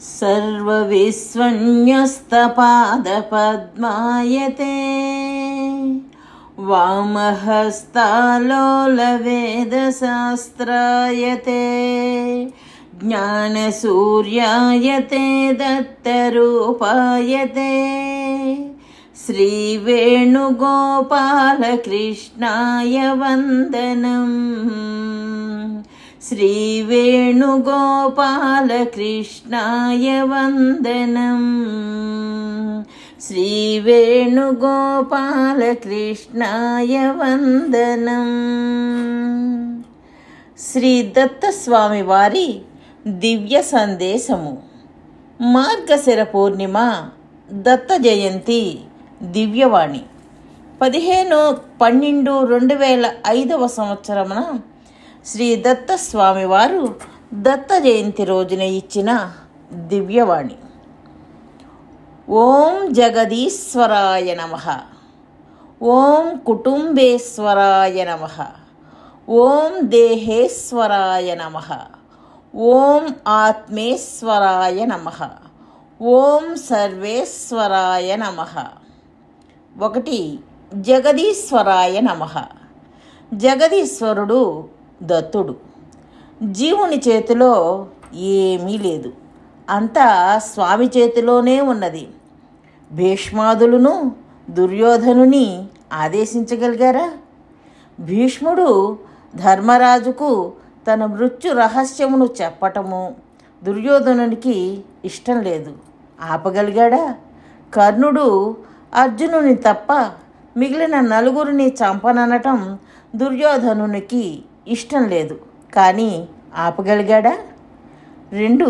सर्वविस्वन्यस्तपादपद्मायते वामहस्तालोलवेदशास्त्रायते ज्ञानसूर्यायते दत्तरूपायते श्रीवेणुगोपालकृष्णाय वन्दनम् श्रीवेणुगोपालकृष्णाय वन्दनम् श्रीवेणुगोपालकृष्णाय वन्दनम्। శ్రీ దత్తస్వామి వారి దివ్య సందేశము. మార్గశిర పూర్ణిమ, దత్త జయంతి, దివ్యవాణి 15/12/2005 సంవత్సరమున శ్రీ దత్తస్వామి వారు దత్త జయంతి రోజున ఇచ్చిన దివ్యవాణి. ఓం జగదీశ్వరాయ నమః, ఓం కుటుంబేశ్వరాయ నమః, ఓం దేహేశ్వరాయ నమః, ఓం ఆత్మేశ్వరాయ నమః, ఓం సర్వేశ్వరాయ నమః. 1. జగదీశ్వరాయ నమః. జగదీశ్వరుడు దత్తుడు. జీవుని చేతిలో ఏమీ లేదు, అంతా స్వామి చేతిలోనే ఉన్నది. భీష్మాదులను దుర్యోధనుని ఆదేశించగలిగారా? భీష్ముడు ధర్మరాజుకు తన మృత్యు రహస్యమును చెప్పటము దుర్యోధనునికి ఇష్టం లేదు, ఆపగలిగాడా? కర్ణుడు అర్జునుని తప్ప మిగిలిన 4 చంపననటం దుర్యోధనునికి ఇష్టం లేదు, కానీ ఆపగలిగాడా? 2.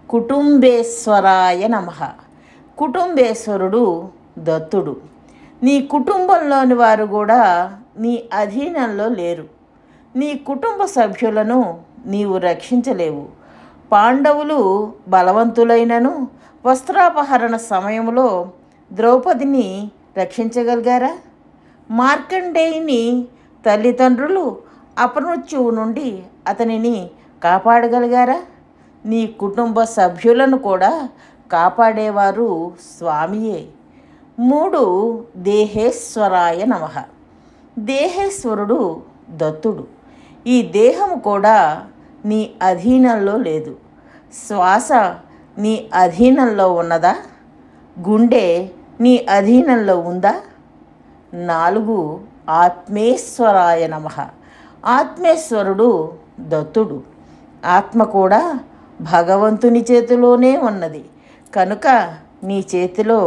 కుటుంబేశ్వరాయ నమః. కుటుంబేశ్వరుడు దత్తుడు. నీ కుటుంబంలోని వారు కూడా నీ అధీనంలో లేరు. నీ కుటుంబ సభ్యులను నీవు రక్షించలేవు. పాండవులు బలవంతులైనను వస్త్రాపహరణ సమయంలో ద్రౌపదిని రక్షించగలిగారా? మార్కండేయుని తల్లిదండ్రులు అపమృత్యువు నుండి అతనిని కాపాడగలిగారా? నీ కుటుంబ సభ్యులను కూడా కాపాడేవారు స్వామియే. 3. దేహేశ్వరాయ నమః. దేహేశ్వరుడు దత్తుడు. ఈ దేహము కూడా నీ అధీనంలో లేదు. శ్వాస నీ అధీనంలో ఉన్నదా? గుండె నీ అధీనంలో ఉందా? 4. ఆత్మేశ్వరాయ నమః. ఆత్మేశ్వరుడు దత్తుడు. ఆత్మ కూడా భగవంతుని చేతిలోనే ఉన్నది, కనుక నీ చేతిలో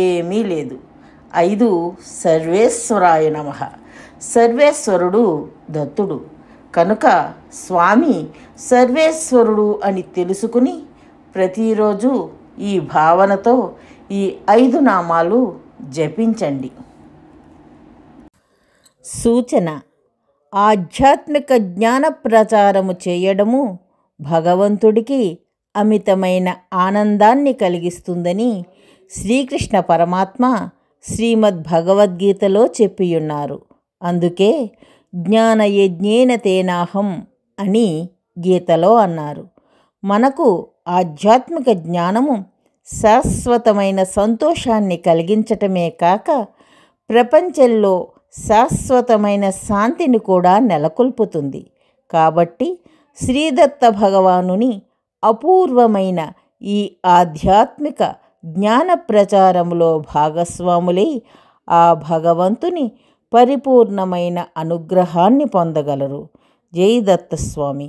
ఏమీ లేదు. 5. సర్వేశ్వరాయ నమః. సర్వేశ్వరుడు దత్తుడు, కనుక స్వామి సర్వేశ్వరుడు అని తెలుసుకుని ప్రతిరోజు ఈ భావనతో ఈ 5 నామాలు జపించండి. సూచన: ఆధ్యాత్మిక జ్ఞాన ప్రచారము చేయడము భగవంతుడికి అమితమైన ఆనందాన్ని కలిగిస్తుందని శ్రీకృష్ణ పరమాత్మ శ్రీమద్భగవద్గీతలో చెప్పియున్నారు. అందుకే జ్ఞానయజ్ఞేన తేనాహం అని గీతలో అన్నారు. మనకు ఆధ్యాత్మిక జ్ఞానము శాశ్వతమైన సంతోషాన్ని కలిగించటమే కాక ప్రపంచంలో శాశ్వతమైన శాంతిని కూడా నెలకొల్పుతుంది. కాబట్టి శ్రీదత్త భగవానుని అపూర్వమైన ఈ ఆధ్యాత్మిక జ్ఞాన ప్రచారములో భాగస్వాములై ఆ భగవంతుని పరిపూర్ణమైన అనుగ్రహాన్ని పొందగలరు. జై దత్తస్వామి.